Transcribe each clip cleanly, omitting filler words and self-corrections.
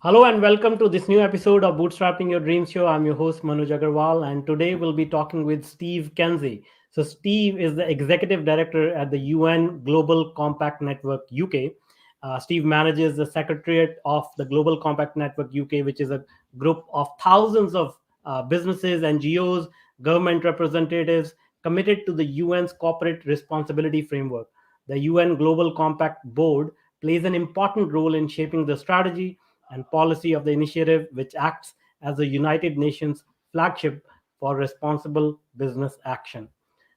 Hello and welcome to this new episode of Bootstrapping Your Dreams Show. I'm your host Manoj Agarwal, and today we'll be talking with Steve Kenzie. So, Steve is the executive director at the UN Global Compact Network UK. Steve manages the secretariat of the Global Compact Network UK, which is a group of thousands of businesses, NGOs, government representatives committed to the UN's corporate responsibility framework. The UN Global Compact Board plays an important role in shaping the strategy and policy of the initiative, which acts as the United Nations flagship for responsible business action.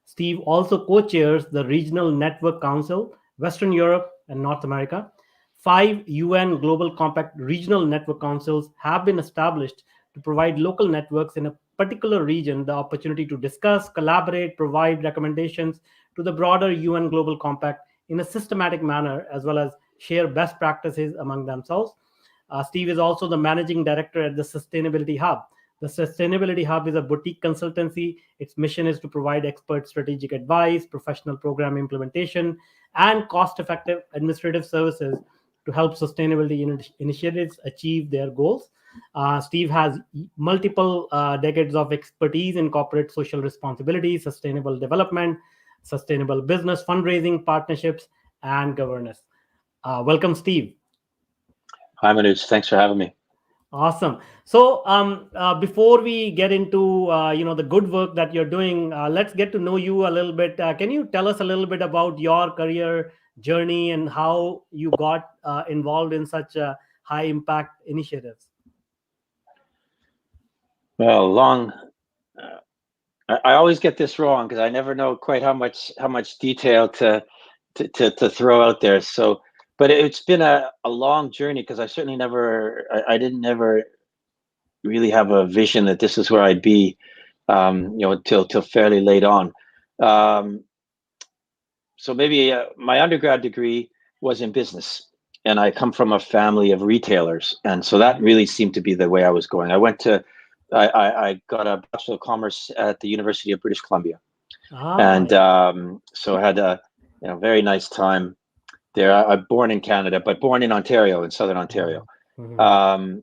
Steve also co chairs the Regional Network Council, Western Europe and North America. Five UN Global Compact regional network councils have been established to provide local networks in a particular region the opportunity to discuss, collaborate, provide recommendations to the broader UN Global Compact in a systematic manner, as well as share best practices among themselves. Steve is also the managing director at the Sustainability Hub. The Sustainability Hub is a boutique consultancy. Its mission is to provide expert strategic advice, professional program implementation, and cost effective administrative services to help sustainability initiatives achieve their goals. Steve has multiple decades of expertise in corporate social responsibility, sustainable development, sustainable business, fundraising, partnerships, and governance. Welcome, Steve. Hi, Manoj. Thanks for having me. Awesome. So, before we get into the good work that you're doing, let's get to know you a little bit. Can you tell us a little bit about your career journey and how you got involved in such high impact initiatives? Well, long. I always get this wrong because I never know quite how much detail to throw out there. So, but it's been a long journey because I certainly I didn't never really have a vision that this is where I'd be, till fairly late on. Um, so maybe my undergrad degree was in business, and I come from a family of retailers, and so that really seemed to be the way I was going. I got a Bachelor of Commerce at the University of British Columbia, Ah, and so I had a very nice time there. I'm born in Canada, but born in Ontario, in Southern Ontario. mhm. Um,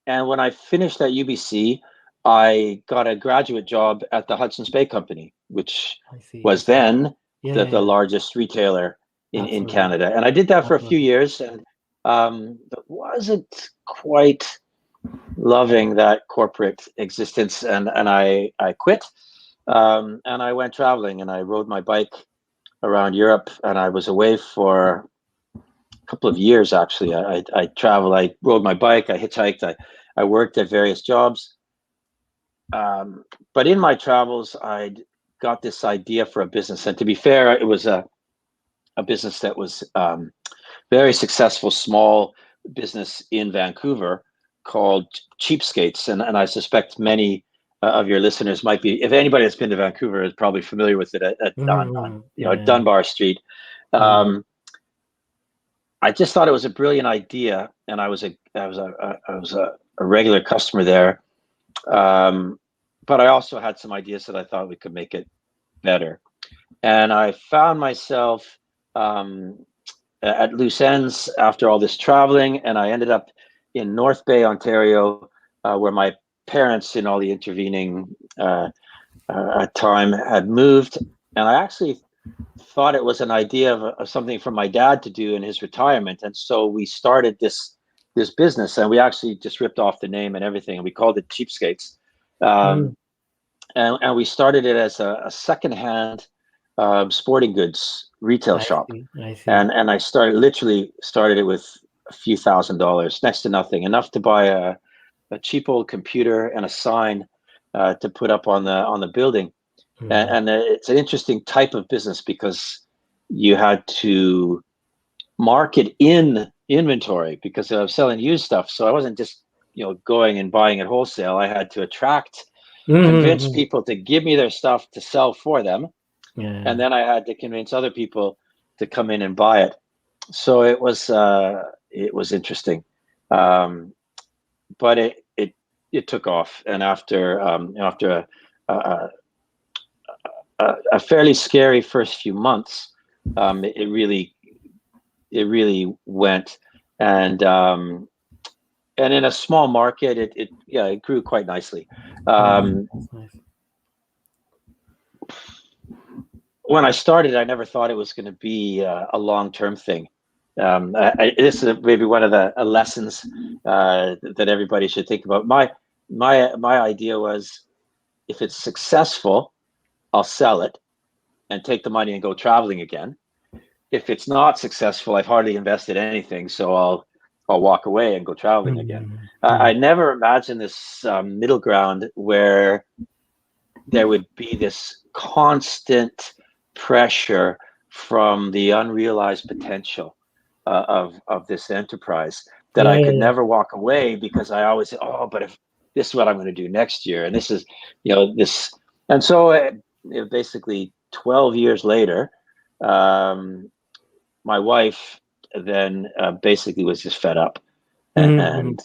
and when I finished at UBC, I got a graduate job at the Hudson's Bay Company, which I see. I was see. then Yeah, yeah, the yeah. largest retailer in Absolutely. Canada. And I did that for a few Absolutely. years, and but wasn't quite loving that corporate existence, and I quit, and I went traveling, and I rode my bike around Europe, and I was away for a couple of years actually. I traveled, I rode my bike, I hitchhiked, I worked at various jobs, but in my travels I got this idea for a business, and to be fair, it was a business that was very successful, small business in Vancouver called Cheapskates, and I suspect many of your listeners might be. If anybody that's been to Vancouver is probably familiar with it on Mhm. Yeah. Dunbar Street. Mhm. Um, I just thought it was a brilliant idea, and I was a regular customer there. Um, but I also had some ideas that I thought we could make it better, and I found myself um, at loose ends after all this traveling, and I ended up in North Bay, Ontario, where my parents, in all the intervening time, had moved, and I actually thought it was an idea of something for my dad to do in his retirement, and so we started this business, and we actually just ripped off the name and everything, and we called it Cheapskates, Mhm. um, and we started it as a secondhand sporting goods retail I shop, see. I see. and I literally started it with a few $1,000s, next to nothing, enough to buy a cheap old computer and a sign to put up on the building. Mhm. And it's an interesting type of business because you had to market in inventory because I was selling used stuff. So I wasn't just going and buying at wholesale. I had to convince Mhm. people to give me their stuff to sell for them, and Yeah. then I had to convince other people to come in and buy it. So it was interesting, um, but it took off, and after a, a fairly scary first few months, it really went. and in a small market, it grew quite nicely. That's nice. When I started, I never thought it was going to be a long-term thing. This is maybe one of the lessons that everybody should think about. My idea was, if it's successful, I'll sell it and take the money and go traveling again. If it's not successful, I've hardly invested anything, so I'll walk away and go traveling again. I never imagined this middle ground where there would be this constant pressure from the unrealized potential of this enterprise, that I could never walk away, because I always say, oh, but if this is what I'm going to do next year, and this is, this. And so basically 12 years later, my wife then basically was just fed up, and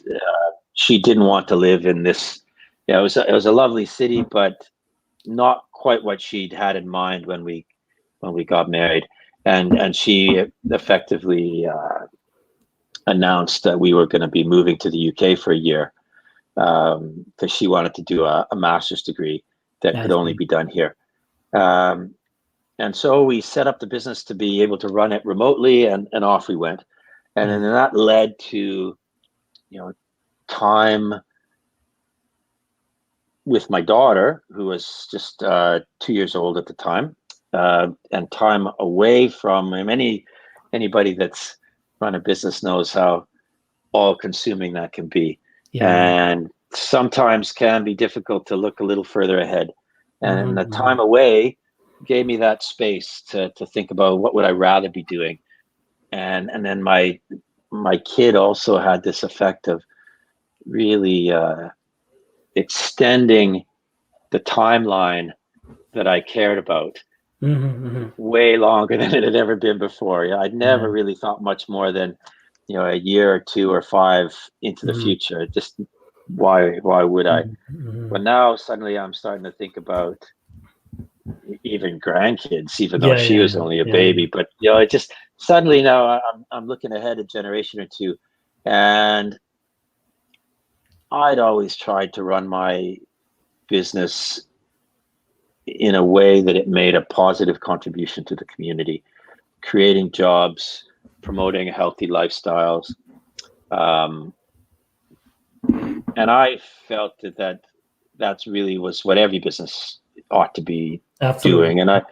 she didn't want to live in this. It was a lovely city, but not quite what she'd had in mind when we got married, and she effectively announced that we were going to be moving to the UK for a year, because she wanted to do a master's degree that could only be done here. And so we set up the business to be able to run it remotely, and off we went. And then that led to, time with my daughter, who was just 2 years old at the time, and time away from him. Anybody that's run a business knows how all-consuming that can be, and sometimes can be difficult to look a little further ahead. And the time away gave me that space to think about what would I rather be doing. And then my kid also had this effect of really extending the timeline that I cared about way longer than it had ever been before. I'd never really thought much more than, a year or 2 or 5 into the future. Just why would I? But now suddenly I'm starting to think about even grandkids, even though she was only a baby. But it just suddenly now I'm looking ahead a generation or two, and I'd always tried to run my business in a way that it made a positive contribution to the community, creating jobs, promoting healthy lifestyles. And I felt that's really was what every business ought to be doing. And I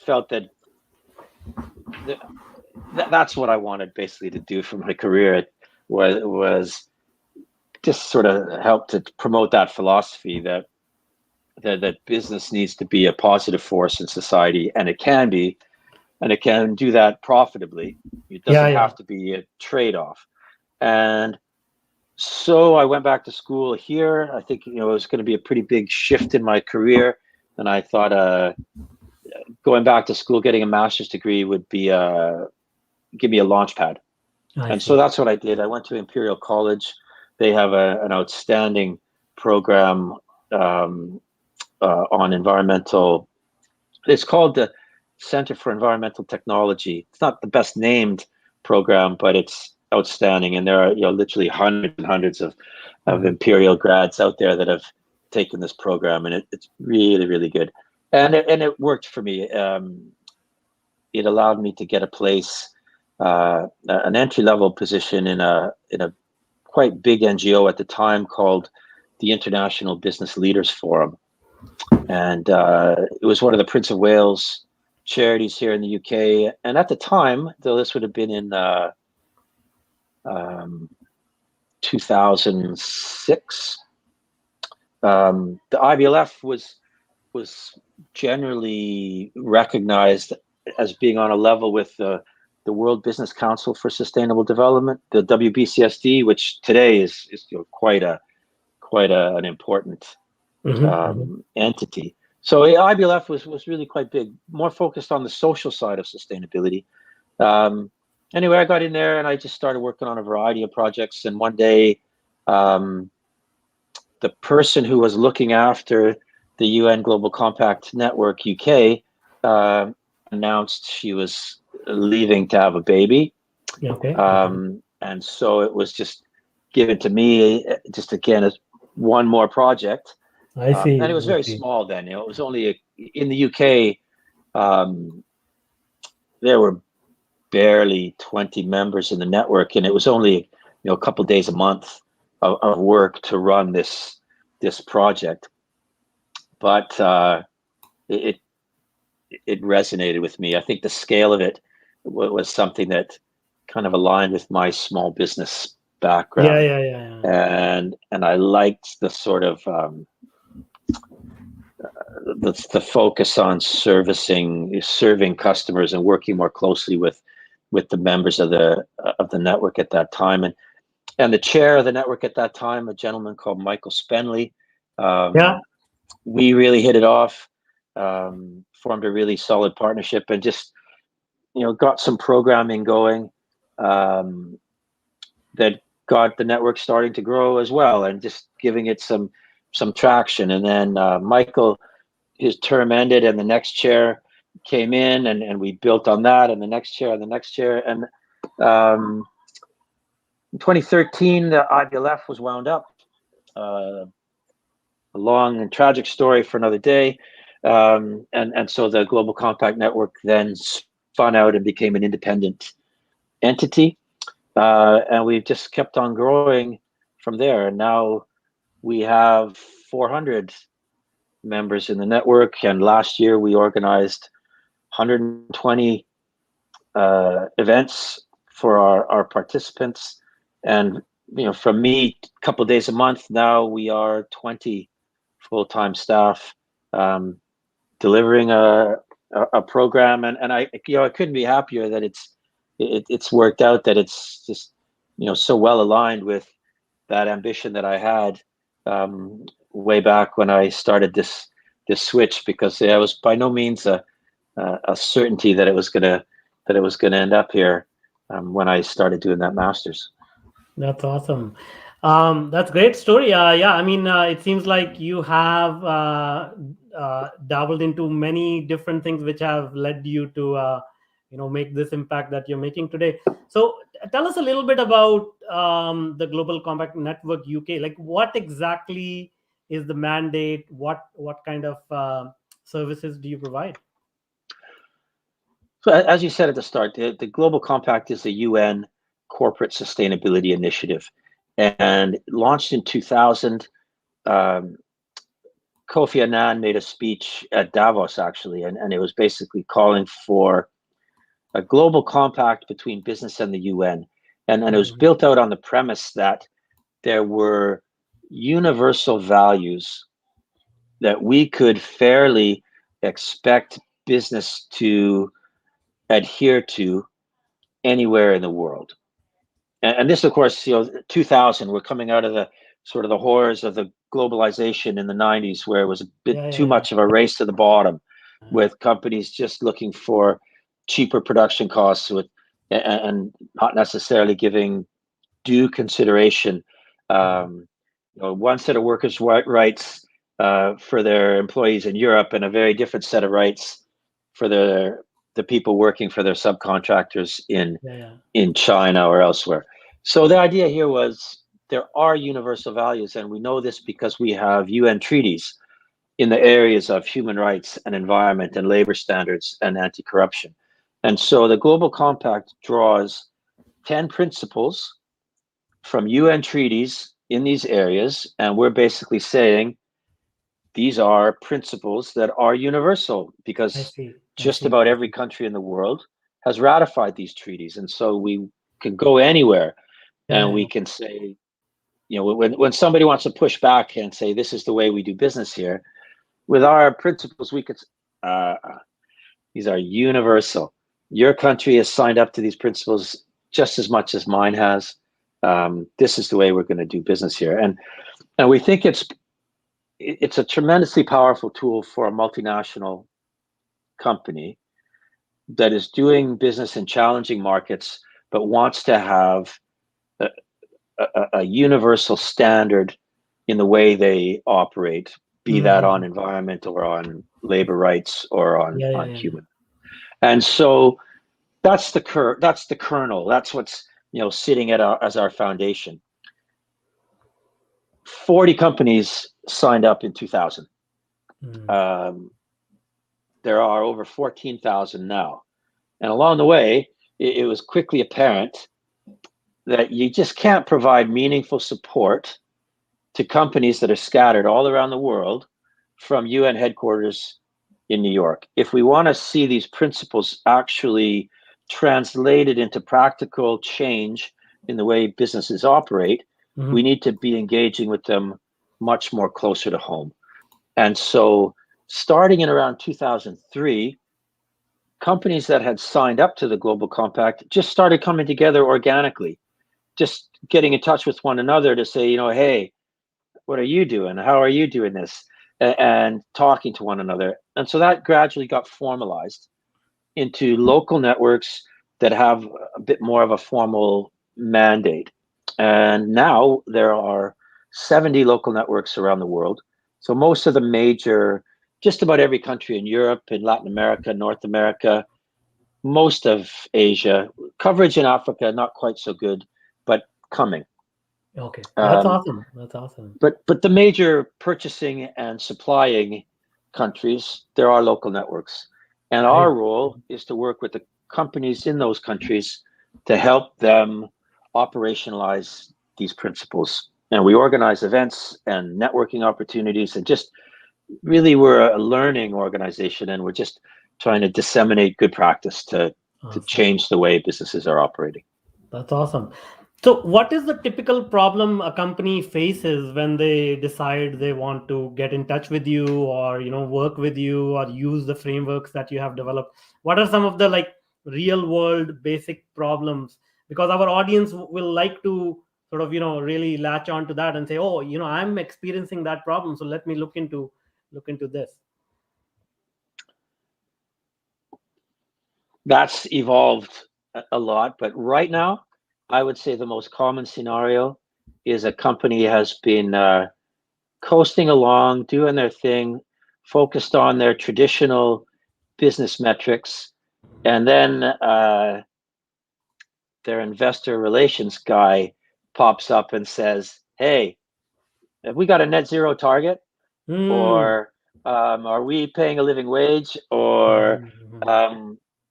felt that's what I wanted basically to do for my career, was just sort of help to promote that philosophy that business needs to be a positive force in society, and it can be, and it can do that profitably. It doesn't have to be a trade-off. And so I went back to school here. I think, it was going to be a pretty big shift in my career. And I thought going back to school, getting a master's degree would be give me a launch pad. So that's what I did. I went to Imperial College. They have an outstanding program on environmental. It's called the Center for Environmental Technology. It's not the best named program, but it's outstanding. And there are literally hundreds and hundreds of Imperial grads out there that have taken this program, and it's really, really good. And it worked for me. It allowed me to get a place, an entry-level position in a quite big NGO at the time called the International Business Leaders Forum. And it was one of the Prince of Wales charities here in the UK. And at the time, though this would have been in 2006, the IBLF was generally recognized as being on a level with the World Business Council for Sustainable Development, the WBCSD, which today is quite an important entity. So IBLF was really quite big, more focused on the social side of sustainability. Anyway, I got in there and I just started working on a variety of projects. And one day, the person who was looking after the UN Global Compact Network UK announced she was leaving to have a baby. Okay. And so it was just given to me, just again as one more project. I see. And it was I very see. small then. It was only in the UK. There were barely 20 members in the network, and it was only a couple of days a month of work to run this project. But it it resonated with me. I think the scale of it was something that kind of aligned with my small business Yeah, background, yeah, yeah, yeah. and I liked the sort of the focus on serving customers and working more closely with the members of the network at that time, and the chair of the network at that time, a gentleman called Michael Spenley. Yeah. We really hit it off, formed a really solid partnership, and just got some programming going that got the network starting to grow as well, and just giving it some traction. And then Michael, his term ended, and the next chair came in, and we built on that, and the next chair, and the next chair, and in 2013, the IBLF was wound up. A long and tragic story for another day. And so the Global Compact Network then spun out and became an independent entity. And we've just kept on growing from there. And now we have 400 members in the network. And last year we organized 120 events for our participants. And from me, a couple of days a month, now we are 20 full-time staff, delivering a program, and I couldn't be happier that it's worked out, that it's just so well aligned with that ambition that I had way back when I started this switch, because I was by no means a certainty that it was gonna end up here when I started doing that master's. That's awesome. That's great story. Yeah, I mean, it seems like you have dabbled into many different things which have led you to, make this impact that you're making today. So, tell us a little bit about the Global Compact Network UK. Like, what exactly is the mandate? What kind of services do you provide? So, as you said at the start, the Global Compact is a UN corporate sustainability initiative, and launched in 2000. Kofi Annan made a speech at Davos, actually, and it was basically calling for a global compact between business and the UN. And it was built out on the premise that there were universal values that we could fairly expect business to adhere to anywhere in the world. And this, of course, 2000, we're coming out of the sort of the horrors of the globalization in the 90s, where it was a bit Yeah, too yeah, much of a race to the bottom, with companies just looking for cheaper production costs, and not necessarily giving due consideration. One set of workers' rights for their employees in Europe, and a very different set of rights for the people working for their subcontractors yeah, yeah. in China or elsewhere. So the idea here was there are universal values, and we know this because we have UN treaties in the areas of human rights and environment and labor standards and anti-corruption. And so the Global Compact draws 10 principles from UN treaties in these areas, and we're basically saying these are principles that are universal, I because see. I just see. about every country in the world has ratified these treaties. And so we can go anywhere, Yeah, and yeah, we can say, when somebody wants to push back and say, this is the way we do business here, with our principles, we could, these are universal. Your country has signed up to these principles just as much as mine has. This is the way we're going to do business here. And we think it's a tremendously powerful tool for a multinational company that is doing business in challenging markets, but wants to have a universal standard in the way they operate, be that on environment or on labor rights or on yeah, yeah, yeah. human. And so That's the kernel. That's what's sitting as our foundation. 40 companies signed up in 2000. Um, there are over 14,000 now. And along the way, it was quickly apparent that you just can't provide meaningful support to companies that are scattered all around the world from UN headquarters in New York. If we want to see these principles actually translated into practical change in the way businesses operate, we need to be engaging with them much more closer to home. And so starting in around 2003, companies that had signed up to the Global Compact just started coming together organically, just getting in touch with one another to say, hey, what are you doing? How are you doing this? And talking to one another. And so that gradually got formalized into local networks that have a bit more of a formal mandate. And now there are 70 local networks around the world. So most of the major, just about every country in Europe, in Latin America, North America, most of Asia, coverage in Africa, not quite so good, but coming. Okay, that's awesome. That's awesome. But the major purchasing and supplying countries, there are local networks. And our role is to work with the companies in those countries to help them operationalize these principles. And we organize events and networking opportunities, and just really we're a learning organization, and we're just trying to disseminate good practice to change the way businesses are operating. That's awesome. So what is the typical problem a company faces when they decide they want to get in touch with you, or work with you, or use the frameworks that you have developed? What are some of the real world basic problems? Because our audience will like to sort of really latch on to that and say, oh, I'm experiencing that problem, so let me look into this. That's evolved a lot, but right now I would say the most common scenario is a company has been coasting along, doing their thing, focused on their traditional business metrics, and then their investor relations guy pops up and says, hey, have we got a net zero target? Or are we paying a living wage? Or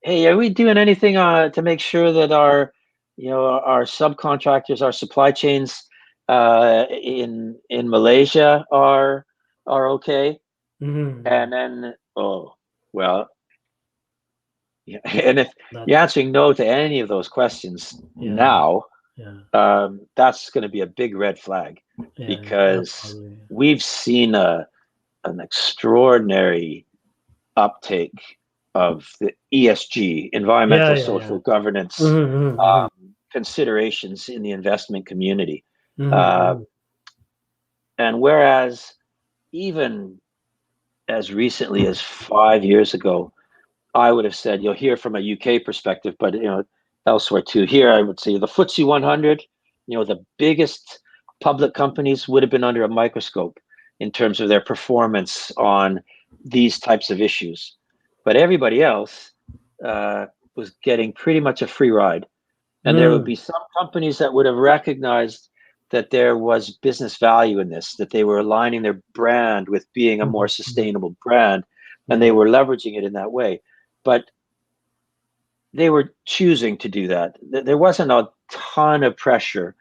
hey, are we doing anything to make sure that our subcontractors, our supply chains in Malaysia are okay? And then, oh, well, yeah. And if you're answering no to any of those questions now, that's going to be a big red flag, because we've seen an extraordinary uptake of the ESG, environmental, social governance considerations in the investment community. And whereas even as recently as 5 years ago, I would have said, you'll hear from a UK perspective, but elsewhere too. Here, I would say the FTSE 100, the biggest public companies would have been under a microscope in terms of their performance on these types of issues. But everybody else was getting pretty much a free ride. And there would be some companies that would have recognized that there was business value in this, that they were aligning their brand with being a more sustainable brand, and they were leveraging it in that way. But they were choosing to do that. There wasn't a ton of pressure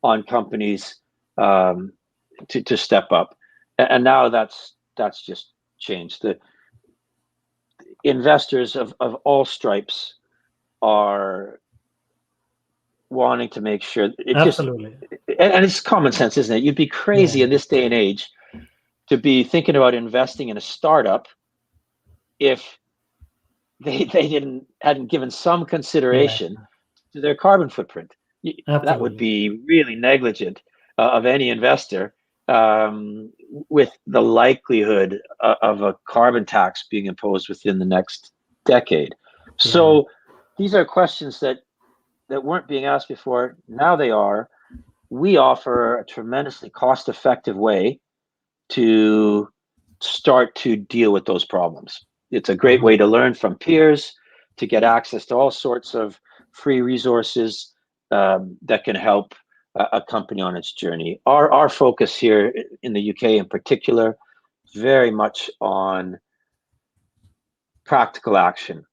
on companies to step up. And now that's just changed. The investors of all stripes are wanting to make sure and it's common sense, isn't it? You'd be crazy in this day and age to be thinking about investing in a startup if they hadn't given some consideration to their carbon footprint. That would be really negligent of any investor, with the likelihood of a carbon tax being imposed within the next decade. So these are questions that weren't being asked before. Now they are. We offer a tremendously cost-effective way to start to deal with those problems. It's a great way to learn from peers, to get access to all sorts of free resources that can help a company on its journey. Our focus here in the UK in particular, very much on practical action.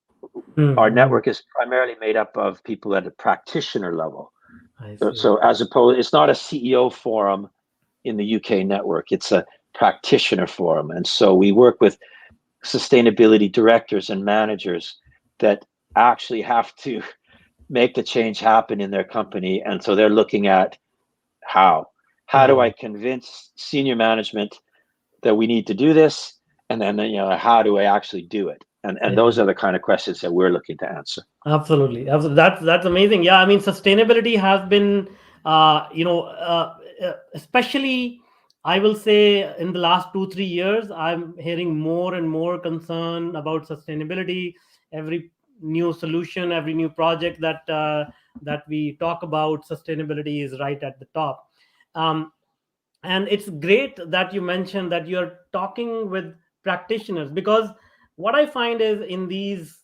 Our network is primarily made up of people at a practitioner level. So as opposed, it's not a CEO forum in the UK network, it's a practitioner forum. And so we work with sustainability directors and managers that actually have to make the change happen in their company. And so they're looking at how do I convince senior management that we need to do this? And then, how do I actually do it? And those are the kind of questions that we're looking to answer. Absolutely. That's amazing. Yeah, I mean, sustainability has been, especially, I will say, in the last 2-3 years, I'm hearing more and more concern about sustainability. Every new solution, every new project that we talk about, sustainability is right at the top. And it's great that you mentioned that you're talking with practitioners, because what I find is in these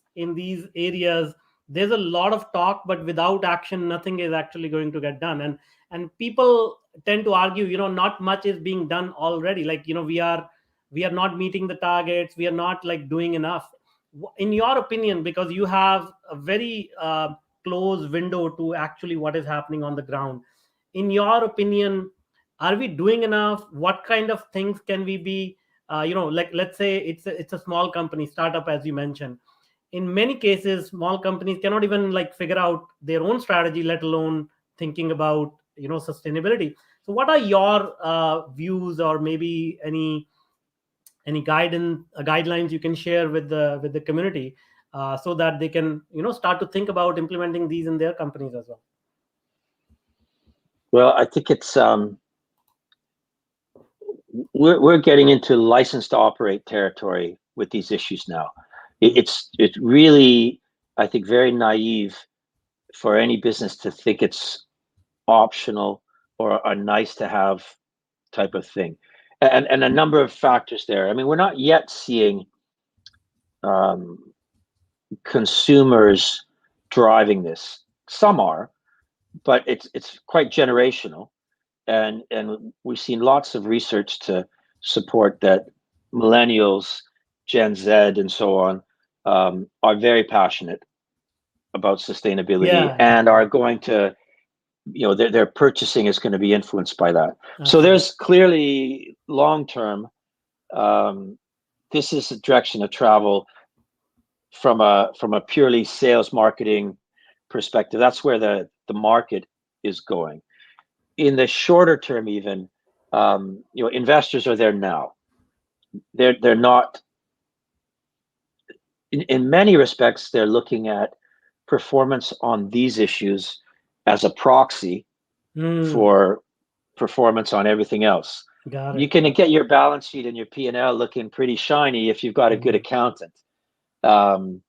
areas there's a lot of talk, but without action nothing is actually going to get done. And people tend to argue, not much is being done already. Like, we are not meeting the targets, we are not like doing enough. In your opinion, because you have a very close window to actually what is happening on the ground, in your opinion, are we doing enough? What kind of things can we be, like, let's say it's a small company startup, as you mentioned. In many cases small companies cannot even like figure out their own strategy, let alone thinking about sustainability. So what are your views, or maybe any guidance guidelines you can share with the community, so that they can start to think about implementing these in their companies as well? Well, I think it's we're getting into license to operate territory with these issues now. It's really, I think, very naive for any business to think it's optional or a nice to have type of thing, and a number of factors there. I mean, we're not yet seeing consumers driving this. Some are, but it's quite generational. And we've seen lots of research to support that millennials, Gen Z, and so on are very passionate about sustainability, and are going to, their purchasing is going to be influenced by that. So there's clearly long term. This is a direction of travel from a purely sales marketing perspective. That's where the market is going. In the shorter term, even, investors are there now. They're not. In many respects, they're looking at performance on these issues as a proxy for performance on everything else. You can get your balance sheet and your P&L looking pretty shiny if you've got a good accountant. But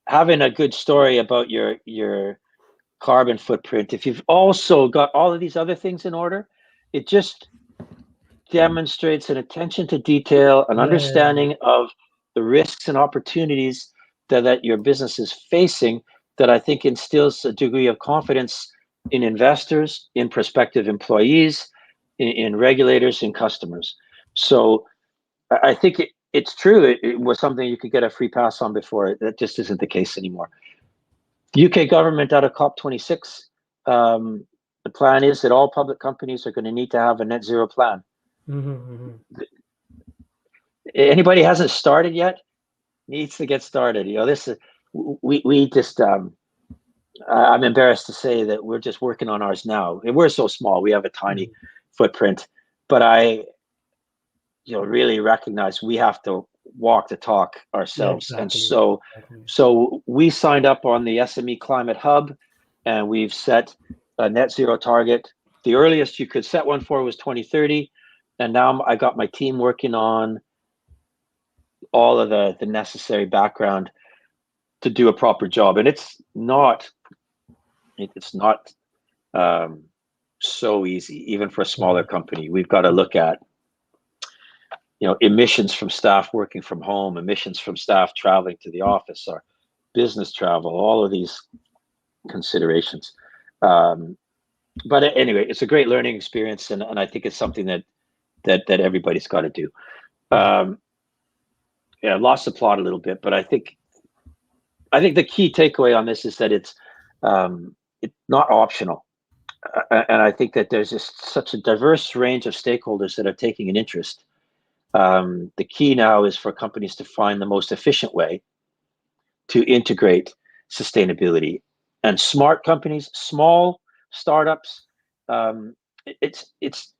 having a good story about your carbon footprint, if you've also got all of these other things in order, it just demonstrates an attention to detail, an understanding of the risks and opportunities that your business is facing, that I think instills a degree of confidence in investors, in prospective employees, in regulators, in customers. So I think it's true. It was something you could get a free pass on before. That just isn't the case anymore. UK government out of COP26, the plan is that all public companies are going to need to have a net zero plan. Anybody hasn't started yet needs to get started. This is, we just, I'm embarrassed to say that we're just working on ours now. And we're so small, we have a tiny footprint, but I really recognize we have to walk the talk ourselves. And so we signed up on the SME Climate Hub, and we've set a net zero target. The earliest you could set one for was 2030. And now I got my team working on all of the necessary background to do a proper job. And it's not so easy, even for a smaller company. We've got to look at, emissions from staff working from home, emissions from staff traveling to the office, or business travel, all of these considerations. But anyway, it's a great learning experience, and I think it's something that everybody's got to do. Yeah, I lost the plot a little bit, but I think the key takeaway on this is that it's not optional. And I think that there's just such a diverse range of stakeholders that are taking an interest. The key now is for companies to find the most efficient way to integrate sustainability. And smart companies, small startups, it's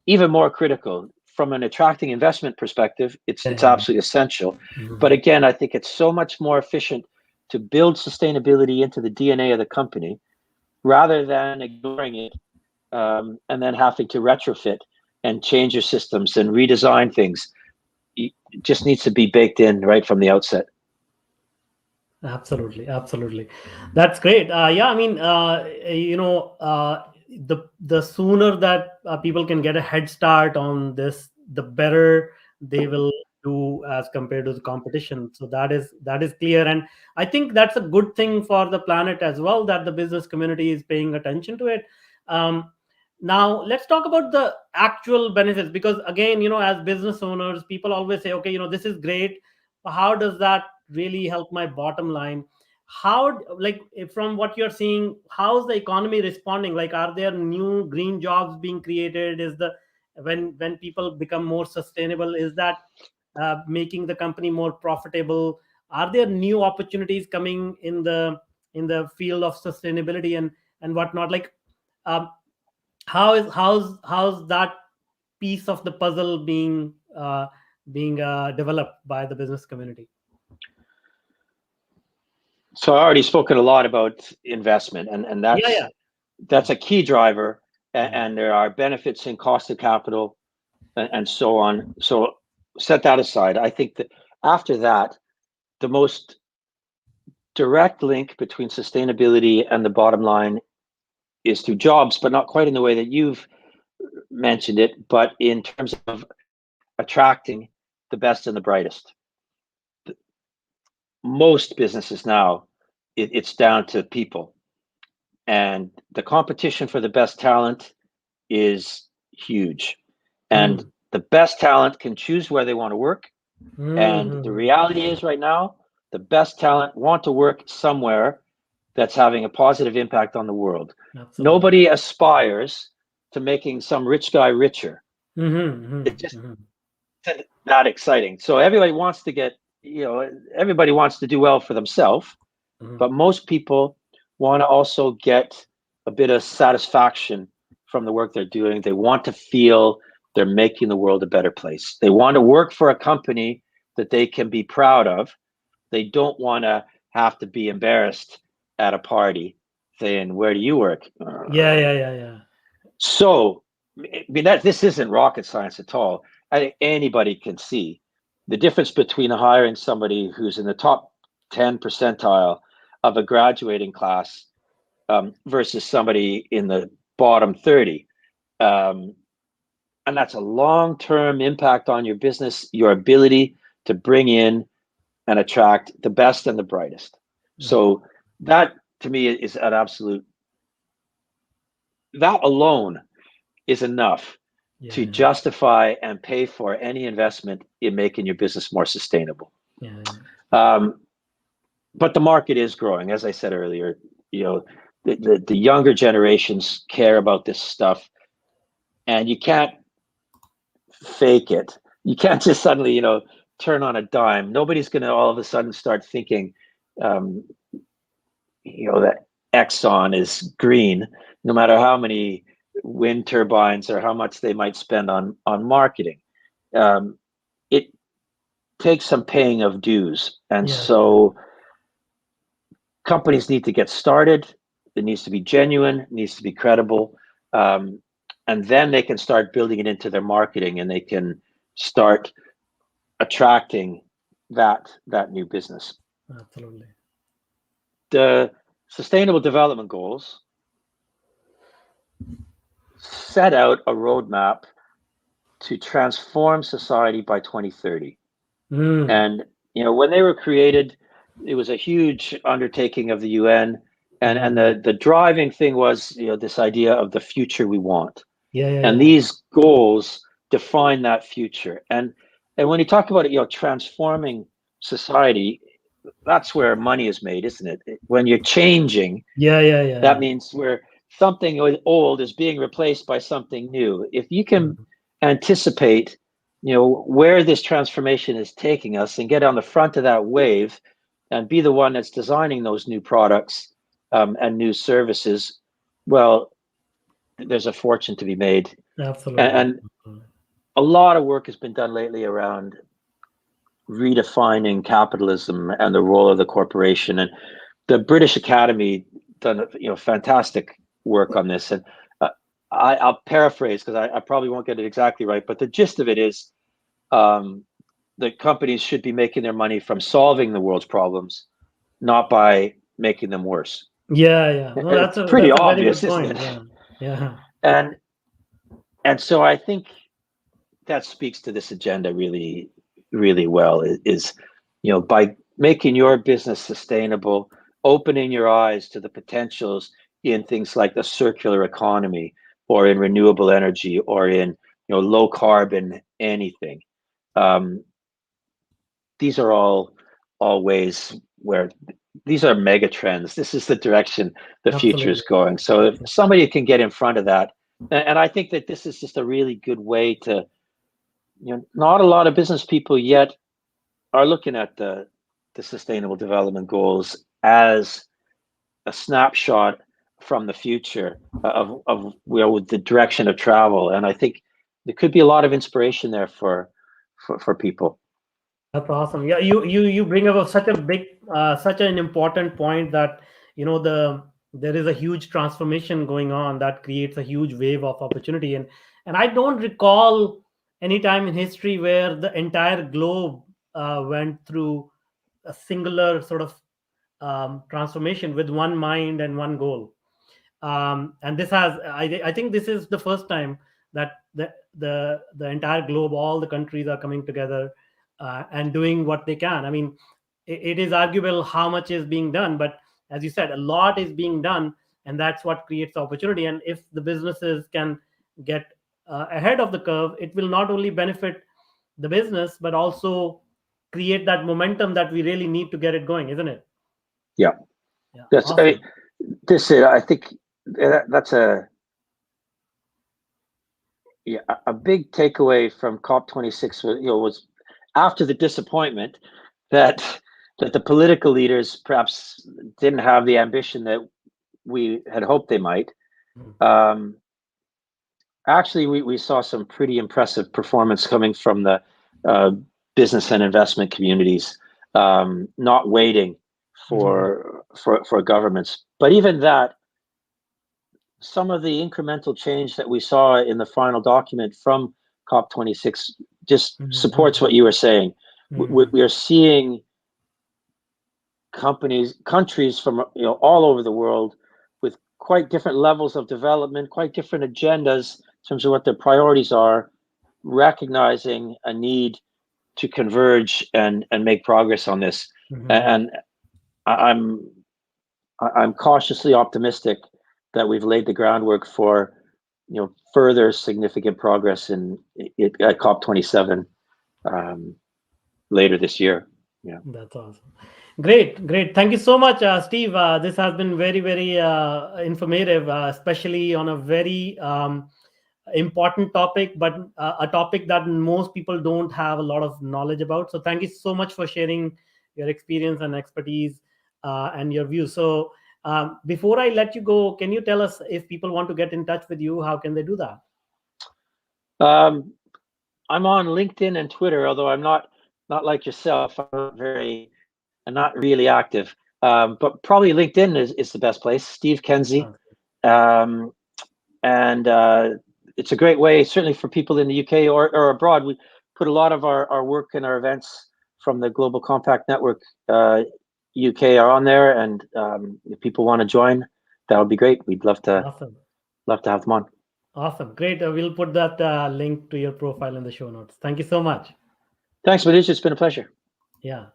even more critical from an attracting investment perspective. It's absolutely essential. But again, I think it's so much more efficient to build sustainability into the DNA of the company rather than ignoring it and then having to retrofit and change your systems and redesign things. It just needs to be baked in right from the outset. Absolutely. That's great. Yeah, I mean, the sooner that people can get a head start on this, the better they will do as compared to the competition. So that is clear, and I think that's a good thing for the planet as well, that the business community is paying attention to it. Now let's talk about the actual benefits, because again, as business owners, people always say, okay, this is great. How does that really help my bottom line? How, like, from what you're seeing, how's the economy responding? Like, are there new green jobs being created? Is the when people become more sustainable, is that making the company more profitable? Are there new opportunities coming in the field of sustainability and whatnot? Like, um, how's that piece of the puzzle being developed by the business community? So I already spoken a lot about investment, and that's a key driver, and there are benefits in cost of capital and so on. So set that aside. I think that after that, the most direct link between sustainability and the bottom line is through jobs, but not quite in the way that you've mentioned it, but in terms of attracting the best and the brightest. Most businesses now, it's down to people, and the competition for the best talent is huge, and the best talent can choose where they want to work. And the reality is, right now, the best talent want to work somewhere that's having a positive impact on the world. Absolutely. Nobody aspires to making some rich guy richer. It just isn't that exciting. So everybody wants to get, everybody wants to do well for themselves, but most people want to also get a bit of satisfaction from the work they're doing. They want to feel they're making the world a better place. They want to work for a company that they can be proud of. They don't want to have to be embarrassed at a party saying, "Where do you work?" Yeah. So, I mean, this isn't rocket science at all. I think anybody can see the difference between hiring somebody who's in the top 10 percentile of a graduating class versus somebody in the bottom 30. And that's a long-term impact on your business, your ability to bring in and attract the best and the brightest. So that, to me, is an absolute, that alone is enough to justify and pay for any investment in making your business more sustainable. But the market is growing, as I said earlier. The younger generations care about this stuff, and you can't fake it. You can't just suddenly, turn on a dime. Nobody's going to all of a sudden start thinking, that Exxon is green, no matter how many wind turbines or how much they might spend on marketing. It takes some paying of dues, and so companies need to get started. It needs to be genuine, it needs to be credible, and then they can start building it into their marketing, and they can start attracting that new business. Absolutely. The Sustainable Development Goals set out a roadmap to transform society by 2030. Mm. And when they were created, it was a huge undertaking of the UN, and Mm. the driving thing was this idea of the future we want. Yeah, yeah, And yeah. these goals define that future. And when you talk about it, transforming society, that's where money is made, isn't it? When you're changing, Yeah, yeah, yeah, that yeah. means where something old is being replaced by something new. If you can Mm. anticipate, where this transformation is taking us and get on the front of that wave and be the one that's designing those new products and new services, well, there's a fortune to be made. Absolutely. And a lot of work has been done lately around redefining capitalism and the role of the corporation. And the British Academy done fantastic work on this. And I'll paraphrase because I probably won't get it exactly right, but the gist of it is that companies should be making their money from solving the world's problems, not by making them worse. Yeah, yeah. No, It's pretty that's a very obvious, good isn't point. it? Yeah, yeah. And so I think that speaks to this agenda really, really well. Is by making your business sustainable, opening your eyes to the potentials in things like the circular economy, or in renewable energy, or in low carbon anything. Um, these are all ways where these are mega trends. This is the direction the future is Absolutely. going. So if Absolutely. somebody can get in front of that, and I think that this is just a really good way to, not a lot of business people yet are looking at the sustainable development goals as a snapshot from the future of the direction of travel. And I think there could be a lot of inspiration there for people. That's awesome. Yeah, you bring up such a big, such an important point that there is a huge transformation going on that creates a huge wave of opportunity, and I don't recall any time in history where the entire globe went through a singular sort of transformation with one mind and one goal. And this has I think this is the first time that the entire globe, all the countries are coming together and doing what they can. I mean, it is arguable how much is being done, but as you said, a lot is being done, and that's what creates opportunity. And if the businesses can get ahead of the curve, it will not only benefit the business but also create that momentum that we really need to get it going, isn't it? Yeah, Yeah, that's awesome. this. I think that's a yeah, a big takeaway from COP26 was after the disappointment that the political leaders perhaps didn't have the ambition that we had hoped they might. Mhm. Um, Actually, we saw some pretty impressive performance coming from the uh, business and investment communities, not waiting Mhm. for governments. But even that, some of the incremental change that we saw in the final document from COP26 just supports Mhm. what you were saying. We, Mhm. we are seeing countries from all over the world with quite different levels of development, quite different agendas in terms of what their priorities are, recognizing a need to converge and make progress on this. Mhm. And I'm I'm cautiously optimistic that we've laid the groundwork for further significant progress at COP27 um, later this year. Yeah. That's awesome. Great, great. Thank you so much, Steve. This has been very, very informative, especially on a very important topic, but a topic that most people don't have a lot of knowledge about. So, thank you so much for sharing your experience and expertise and your views. So, before I let you go, can you tell us if people want to get in touch with you, how can they do that? Um, I'm on LinkedIn and Twitter, although I'm not like yourself. I'm not really active. But probably LinkedIn is the best place. Steve Kenzie, Sounds um, and it's a great way, certainly for people in the UK or abroad. We put a lot of our work and our events from the Global Compact Network UK are on there, and if people want to join, that would be great. We'd awesome. love to have them on. Awesome. Great. We'll put that link to your profile in the show notes. Thank you so much. Thanks, Manish. It's been a pleasure. Yeah.